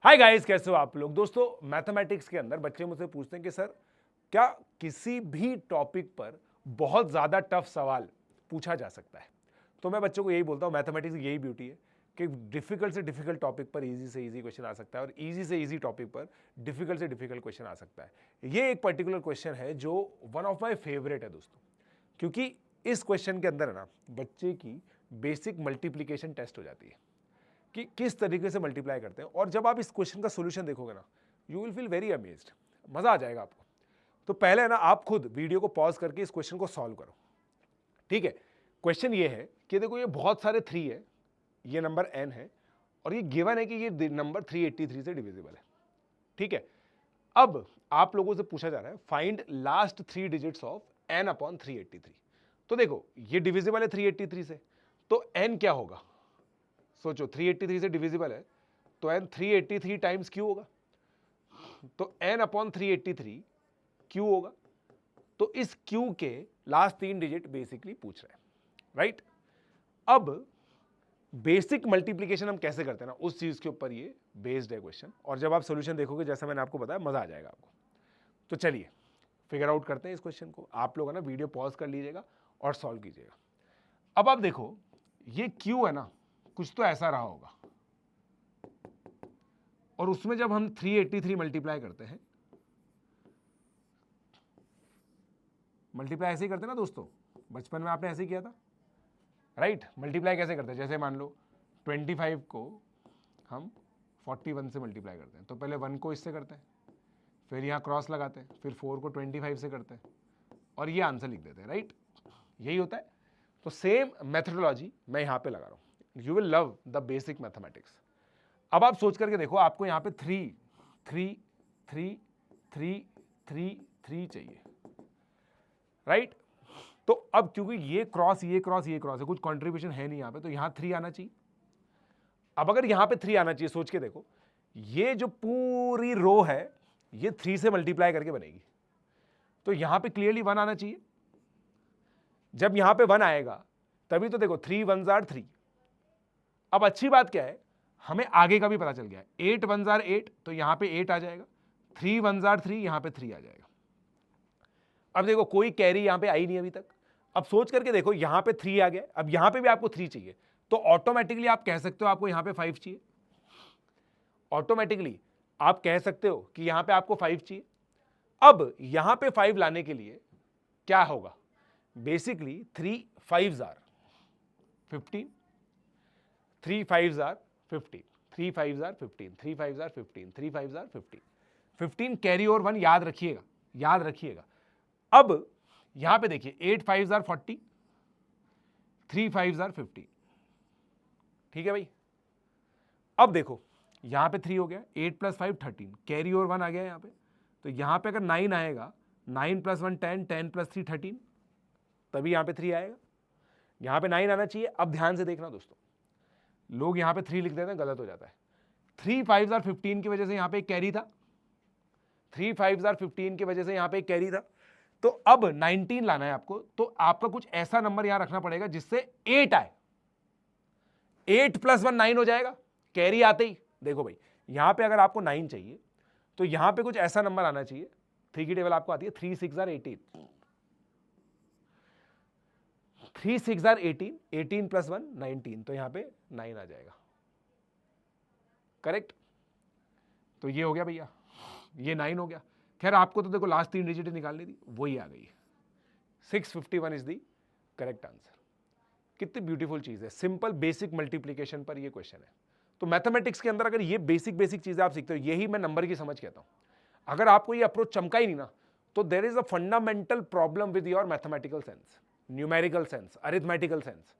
Hi guys, कैसे हो आप लोग। दोस्तों, मैथमेटिक्स के अंदर बच्चे मुझसे पूछते हैं कि सर क्या किसी भी टॉपिक पर बहुत ज़्यादा टफ सवाल पूछा जा सकता है। तो मैं बच्चों को यही बोलता हूँ, मैथमेटिक्स की यही ब्यूटी है कि डिफिकल्ट से डिफिकल्ट टॉपिक पर इजी से इजी क्वेश्चन आ सकता है और इजी से इजी टॉपिक पर डिफिकल्ट से डिफिकल्ट क्वेश्चन आ सकता है। ये एक पर्टिकुलर क्वेश्चन है जो वन ऑफ माई फेवरेट है दोस्तों, क्योंकि इस क्वेश्चन के अंदर है ना बच्चे की बेसिक मल्टीप्लीकेशन टेस्ट हो जाती है कि किस तरीके से मल्टीप्लाई करते हैं। और जब आप इस क्वेश्चन का सॉल्यूशन देखोगे ना, you will feel very amazed, मजा आ जाएगा आपको। तो पहले है ना, आप खुद वीडियो को पॉज करके इस क्वेश्चन को सॉल्व करो। ठीक है, क्वेश्चन ये है कि देखो ये बहुत सारे 3 है, ये नंबर n है और ये गिवन है कि ये नंबर 383 से डिविजिबल है। ठीक है, अब आप लोगों से पूछा जा रहा है find last 3 digits of n upon 383। तो देखो ये डिविजिबल है 383 से, तो n क्या होगा। सोचो 383 से डिविजिबल है तो n 383 टाइम्स क्यू होगा, तो n अपॉन 383 क्यू होगा। तो इस क्यू के लास्ट 3 डिजिट बेसिकली पूछ रहे हैं, राइट। अब बेसिक मल्टीप्लीकेशन हम कैसे करते हैं ना, उस चीज के ऊपर ये बेस्ड है क्वेश्चन। और जब आप सॉल्यूशन देखोगे, जैसा मैंने आपको बताया, मजा आ जाएगा आपको। तो चलिए फिगर आउट करते हैं इस क्वेश्चन को। आप लोग है ना वीडियो पॉज कर लीजिएगा और सॉल्व कीजिएगा। अब आप देखो ये क्यू है ना, कुछ तो ऐसा रहा होगा और उसमें जब हम 383 मल्टीप्लाई करते हैं, मल्टीप्लाई ऐसे ही करते हैं ना दोस्तों, बचपन में आपने ऐसे ही किया था, राइट। मल्टीप्लाई कैसे करते हैं, जैसे मान लो 25 को हम 41 से मल्टीप्लाई करते हैं, तो पहले 1 को इससे करते हैं, फिर यहाँ क्रॉस लगाते हैं, फिर 4 को 25 से करते हैं और ये आंसर लिख देते हैं, राइट। यही होता है। तो सेम मेथडोलॉजी मैं यहाँ पे लगा रहा हूँ। You will love the basic mathematics. अब आप सोच करके देखो, आपको यहाँ पे 3 3 3 3 3 3 चाहिए, राइट। तो अब क्योंकि ये क्रॉस ये क्रॉस ये क्रॉस है, कुछ कंट्रीब्यूशन है नहीं यहाँ पे, तो यहाँ 3 आना चाहिए। अब अगर यहाँ पे 3 आना चाहिए, सोच के देखो, ये जो पूरी रो है ये 3 से मल्टीप्लाई करके बनेगी, तो यहाँ पे क्लियरली 1 आना चाहिए। जब यहाँ पे 1 आएगा तभी तो देखो 3 1s are 3। अब अच्छी बात क्या है, हमें आगे का भी पता चल गया, 8 1s are 8, तो यहाँ पे 8 आ जाएगा, 3 1s are 3, यहाँ पे 3 आ जाएगा। अब देखो कोई कैरी यहाँ पे आई नहीं अभी तक। अब सोच करके देखो, यहाँ पे 3 आ गया, अब यहाँ पे भी आपको 3 चाहिए, तो ऑटोमेटिकली आप कह सकते हो आपको यहाँ पे 5 चाहिए। ऑटोमेटिकली आप कह सकते हो कि यहाँ पे आपको 5 चाहिए। अब यहाँ पे 5 लाने के लिए क्या होगा, basically 3 5s are 15, 3 5s are 15, 3 5s are 15, 3 5s are 15, 3 5s are 15, 15 carry और 1 याद रखिएगा, याद रखिएगा। अब यहां पे देखिए 8 5s are 40, 3 5s are 50। ठीक है भाई। अब देखो यहां पे 3 हो गया, 8 + 5 13, कैरी और 1 आ गया यहां पे, तो यहां पे अगर 9 आएगा, 9 + 1 10, 10 + 3 13, तभी यहां पे 3 आएगा। यहां पे 9 आना चाहिए। अब ध्यान से देखना दोस्तों, लोग यहां पे 3 लिख देते हैं, गलत हो जाता है। 3 5s are 15 की वजह से यहां पे एक कैरी था, 3 5s are 15 की वजह से यहां पे एक कैरी था। तो अब 19 लाना है आपको, तो आपका कुछ ऐसा नंबर यहां रखना पड़ेगा जिससे 8 आए। 8 + 1 9 हो जाएगा कैरी आते ही। देखो भाई, यहां पे अगर आपको 9 चाहिए तो यहां पे कुछ ऐसा नंबर आना चाहिए, 3 की टेबल आपको आती है, 3 6 are 18, 3 6 are 18, 18 + 1 19, तो यहां पे 9 आ जाएगा, करेक्ट। तो ये हो गया भैया, ये 9 हो गया। खैर आपको तो देखो लास्ट 3 डिजिट निकालनी थी, वही आ गई। 651 इज द करेक्ट आंसर। कितनी ब्यूटीफुल चीज है, सिंपल बेसिक मल्टीप्लीकेशन पर ये क्वेश्चन है। तो मैथमेटिक्स के अंदर अगर ये बेसिक बेसिक चीजें आप सीखते हो, यही मैं नंबर की समझ कहता हूं। अगर आपको ये अप्रोच चमका ही नहीं ना, तो there is a fundamental problem with your mathematical sense, numerical sense, arithmetical sense.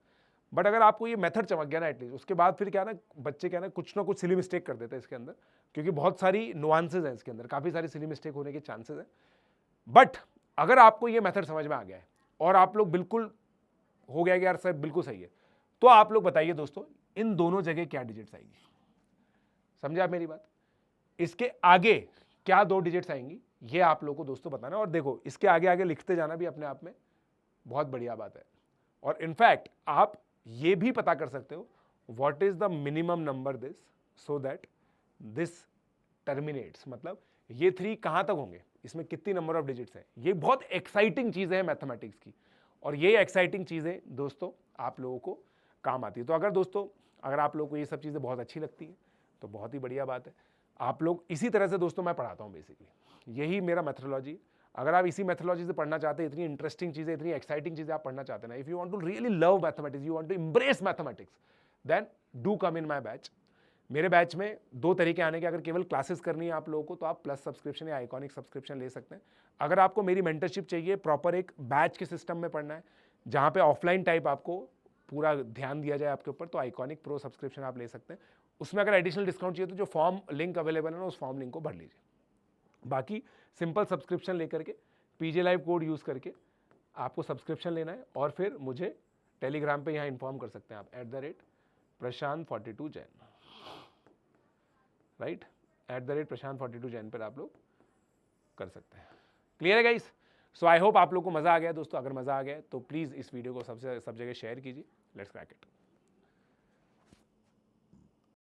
But अगर आपको ये मेथड चमक गया ना एटलीस्ट, उसके बाद फिर क्या ना, बच्चे क्या ना कुछ ना कुछ सिली मिस्टेक कर देते हैं इसके अंदर, क्योंकि बहुत सारी नुआंसेज हैं इसके अंदर, काफी सारी सिली मिस्टेक होने के चांसेस है। बट अगर आपको ये मेथड समझ में आ गया है और आप लोग बिल्कुल हो गया कि यार सर बिल्कुल सही है, तो आप लोग बताइए दोस्तों, इन दोनों जगह क्या डिजिट्स आएंगी। समझे आप मेरी बात। इसके आगे क्या 2 डिजिट्स आएंगी, ये आप लोग को दोस्तों बताना। और देखो इसके आगे आगे लिखते जाना भी अपने आप में बहुत बढ़िया बात है। और इनफैक्ट आप ये भी पता कर सकते हो what is the minimum number this, so that this terminates, मतलब ये 3 कहाँ तक होंगे, इसमें कितनी नंबर ऑफ डिजिट्स हैं। ये बहुत एक्साइटिंग चीज़ें हैं मैथमेटिक्स की, और ये एक्साइटिंग चीज़ें दोस्तों आप लोगों को काम आती है। तो अगर दोस्तों अगर आप लोगों को ये सब चीज़ें बहुत अच्छी लगती हैं तो बहुत ही बढ़िया बात है। आप लोग इसी तरह से दोस्तों मैं पढ़ाता हूँ, बेसिकली यही मेरा मेथोडोलॉजी। अगर आप इसी मेथोडोलॉजी से पढ़ना चाहते हैं, इतनी इंटरेस्टिंग चीज़ें, इतनी एक्साइटिंग चीज़ें आप पढ़ना चाहते हैं ना, if you want to really love mathematics, you want to embrace mathematics, then do come in my batch. मेरे बैच में 2 तरीके आने के, अगर केवल क्लासेस करनी है आप लोगों को तो आप प्लस सब्सक्रिप्शन या आइकॉनिक सब्सक्रिप्शन ले सकते हैं। अगर आपको मेरी मेंटरशिप चाहिए, प्रॉपर एक बैच के सिस्टम में पढ़ना है जहाँ पे ऑफलाइन टाइप आपको पूरा ध्यान दिया जाए आपके ऊपर, तो आइकॉनिक प्रो सब्सक्रिप्शन आप ले सकते हैं। उसमें अगर एडिशनल डिस्काउंट चाहिए तो जो फॉर्म लिंक अवेलेबल है ना, उस फॉर्म लिंक को भर लीजिए। बाकी सिंपल सब्सक्रिप्शन लेकर के पीजे लाइव कोड यूज़ करके आपको सब्सक्रिप्शन लेना है, और फिर मुझे टेलीग्राम पे यहाँ इन्फॉर्म कर सकते हैं आप @prashant42 Jain, right, @prashant42 Jain पर आप लोग कर सकते हैं। क्लियर है गाइस? सो आई होप आप लोग को मज़ा आ गया दोस्तों। अगर मज़ा आ गया तो प्लीज़ इस वीडियो को सब जगह शेयर कीजिए। Let's crack it.